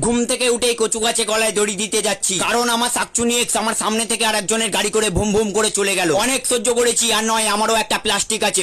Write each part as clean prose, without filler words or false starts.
ঘুম থেকে উঠেই কচু গাছে গলায় দড়ি দিতে যাচ্ছি, কারণ আমার শাকচুনি এক্স আমার সামনে থেকে আর একজনের গাড়ি করে ভুম ভুম করে চলে গেল। অনেক সহ্য করেছি, আর নয় আমারও একটা প্লাস্টিক আছে।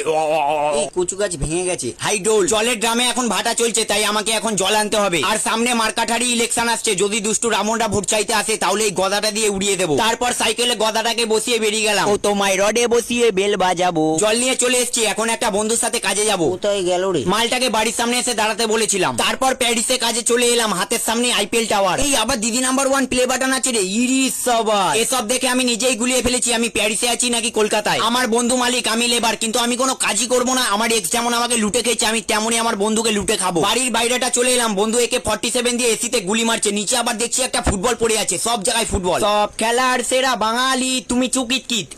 এই কচু গাছ ভেঙে গেছে। হাইডোল জলের ড্রামে এখন ভাটা চলছে, তাই আমাকে এখন জল আনতে হবে। আর সামনে মার্কাঠারি ইলেকশন আসছে, যদি দুষ্টু রামনরা ভোট চাইতে আসে তাহলে এই গদাটা দিয়ে উড়িয়ে দেবো। তারপর সাইকেলে গদাটাকে বসিয়ে বেরিয়ে গেলাম। ও তোমায় রডে বসিয়ে বেল বাজাবো। জল নিয়ে চলে এসেছি, এখন একটা বন্ধুর সাথে কাজে যাবো। কোথায় গেল রে? মালটাকে বাড়ির সামনে এসে দাঁড়াতে বলেছিলাম। তারপর প্যারিসে কাজে চলে এলাম, হাতের সামনে আইপিএল টাওয়ার। এই আবার দিদি নাম্বার 1 প্লে বাটন আছে রে। ইরিস সবার এসব দেখে আমি নিজেই গুলিয়ে ফেলেছি আমি প্যারিসে আছি নাকি কলকাতায়। আমার বন্ধু মালিক, আমি লেবার, কিন্তু আমি কোনো কাজই করবো না। আমার এক্স যেমন আমাকে লুটে খেয়েছে, আমি তেমনই আমার বন্ধুকে লুটে খাবো। বাড়ির বাইরেটা চলে এলাম, বন্ধু একে 47 দিয়ে এসিতে গুলি মারছে। নিচে আবার দেখছি একটা ফুটবল পড়ে আছে, সব জায়গায় ফুটবল। সব খেলার সেরা বাঙালি তুমি চুকিটকিট।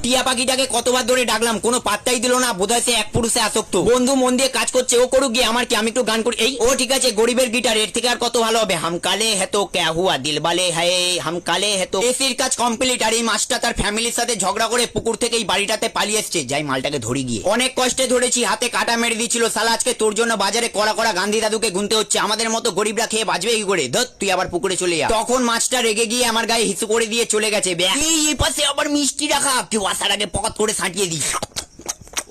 টিয়া পাখিটাকে কতবার ধরে ডাকলাম, কোনো পাত্তাই দিল না। বোধহয় সে এক পুরুষে আসক্ত। বন্ধু মন দিয়ে কাজ করছে, ও করুক গিয়ে, আমার কি, আমি একটু গান করি। এই ও ঠিক আছে, গরিবের গিটার, এর থেকে আর কত ভালো হবে। হাম কালে হেতো ক্যা হুয়া দিল বালে হ্যায়, হাম কালে হেতো। এসির কাজ কমপ্লিট। আর এই মাছটা তার ফ্যামিলির সাথে ঝগড়া করে পুকুর থেকে এই বাড়িটাতে পালিয়ে এসছে। যাই মালটাকে ধরি গিয়ে। অনেক কষ্টে ধরেছি, হাতে কাটা মেরে দিয়েছিল শালা। আজকে তোর জন্য বাজারে কড়া কড়া গান্ধী দাদুকে গুনতে হচ্ছে। আমাদের মতো গরিবরা খেয়ে বাঁচবে কি করে? ধর তুই আবার পুকুরে চলে যা। তখন মাছটা রেগে গিয়ে আমার গায়ে হিসু করে দিয়ে চলে গেছে। এই পাশে আবার মিষ্টি রাখা, কেউ আসার আগে পকেট করে সাঁটিয়ে দিই।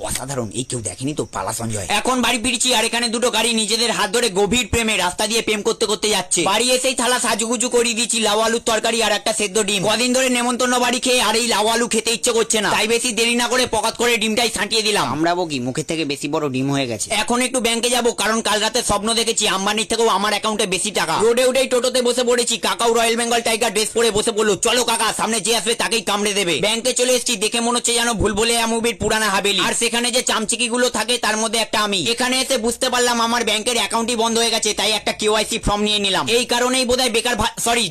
অসাধারণ, এই কেউ দেখেনি তো পালা সঞ্জয়। এখন বাড়ি ফিরছি, আর এখানে দুটো গাড়ি নিজেদের হাত ধরে গভীর প্রেমে রাস্তা দিয়ে প্রেম করতে করতে যাচ্ছে। বাড়ি এসেই থালা সাজুগুজু করে দিয়েছি, লাউ আলুর তরকারি আর একটা সেদ্ধ ডিম। কদিন ধরে নেমন্তন্ন বাড়ি খেয়ে আর এই লাউ আলু খেতে ইচ্ছে করছে না, তাই বেশি দেরি না করে পকাত করে ডিমটাই ছাঁটিয়ে দিলাম। আমরা বকি মুখের থেকে বেশি বড় ডিম হয়ে গেছে। এখন একটু ব্যাংকে যাব, কারণ কাল রাতে স্বপ্ন দেখেছি আম্বানির থেকেও আমার অ্যাকাউন্টে বেশি টাকা। রোডে উঠেই টোটোতে বসে পড়েছি। কাকাও রয়্যাল বেঙ্গল টাইগার ড্রেস পরে বসে বললো, চলো কাকা, সামনে যে আসবে তাকেই কামড়ে দেবে। ব্যাংকে চলে এসেছি, দেখে মনে হচ্ছে যেন ভুলভুলাইয়া মুভির পুরানা হাভেলি। আর সেখানে যে চামচিকি গুলো থাকে তার মধ্যে একটা আমি। এখানে এসে বুঝতে পারলাম আমার ব্যাংকের অ্যাকাউন্টই বন্ধ হয়ে গেছে, তাই একটা কেওয়াইসি ফর্ম নিয়ে নিলাম। এই কারণেই বোধহয় বেকার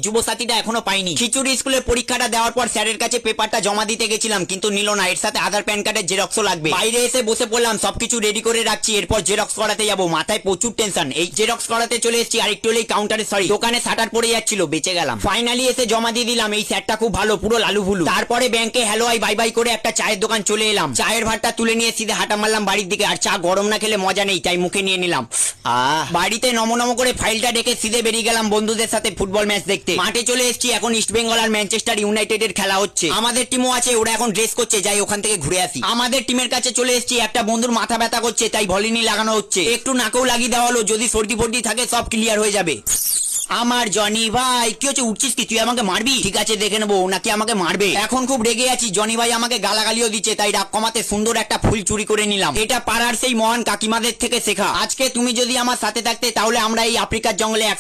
যুবসাথীটা এখনো পাইনি। খিচুড়ি স্কুলের পরীক্ষাটা দেওয়ার পর স্যারের কাছে পেপারটা জমা দিতে গেছিলাম, কিন্তু নিল না। এর সাথে আধার প্যান কার্ডের জেরক্সও লাগবে। বাইরে এসে বসে পড়লাম, সবকিছু রেডি করে রাখছি, এরপর জেরক্স করাতে যাবো। মাথায় প্রচুর টেনশন। এই জেরক্স করাতে চলে এসেছি, আর একটু হলেই কাউন্টারে দোকানে শাটার পড়ে যাচ্ছিল, বেঁচে গেলাম। ফাইনালি এসে জমা দিয়ে দিলাম। এই স্যারটা খুব ভালো, পুরো লালু ভুলু। তারপরে ব্যাংকে হ্যালো আই বাই বাই করে একটা চায়ের দোকান চলে এলাম। চায়ের ভাতটা তুলে নিয়ে সিধে হাঁটা মারলাম বাড়ির দিকে। আর চা গরম না খেলে মজা নেই, তাই মুখে নিয়ে নিলাম। বাড়িতে নম নম করে ফাইলটা ডেকে সিধে বেরিয়ে গেলাম বন্ধুদের সাথে ফুটবল ম্যাচ দেখতে। মাঠে চলে এসেছি, এখন ইস্ট বেঙ্গল আর ম্যানচেস্টার ইউনাইটেড এর খেলা হচ্ছে। আমাদের টিমও আছে, ওরা এখন ড্রেস করছে, যাই ওখান থেকে ঘুরে আসি। আমাদের টিমের কাছে চলে এসেছি, একটা বন্ধুর মাথা ব্যথা করছে, তাই ভলিনি লাগানো হচ্ছে। একটু নাকেও লাগিয়ে দেওয়া হলো, যদি সর্দি ফর্দি থাকে সব ক্লিয়ার হয়ে যাবে। আমার জনি ভাই, কি হচ্ছে, উঠছিস কি? তুই আমাকে মারবি? ঠিক আছে, দেখে নেবো নাকি আমাকে মারবে। এখন খুব রেগে আছি, জনি ভাই আমাকে গালাগালিও দিচ্ছে, তাই রাগ কমাতে সুন্দর একটা ফুল চুরি করে নিলাম। এটা পাড়ার সেই মহান কাকিমাদের থেকে শেখা। আজকে তুমি যদি আমার সাথে থাকতে, তাহলে আমরা এই আফ্রিকার জঙ্গলে একসাথে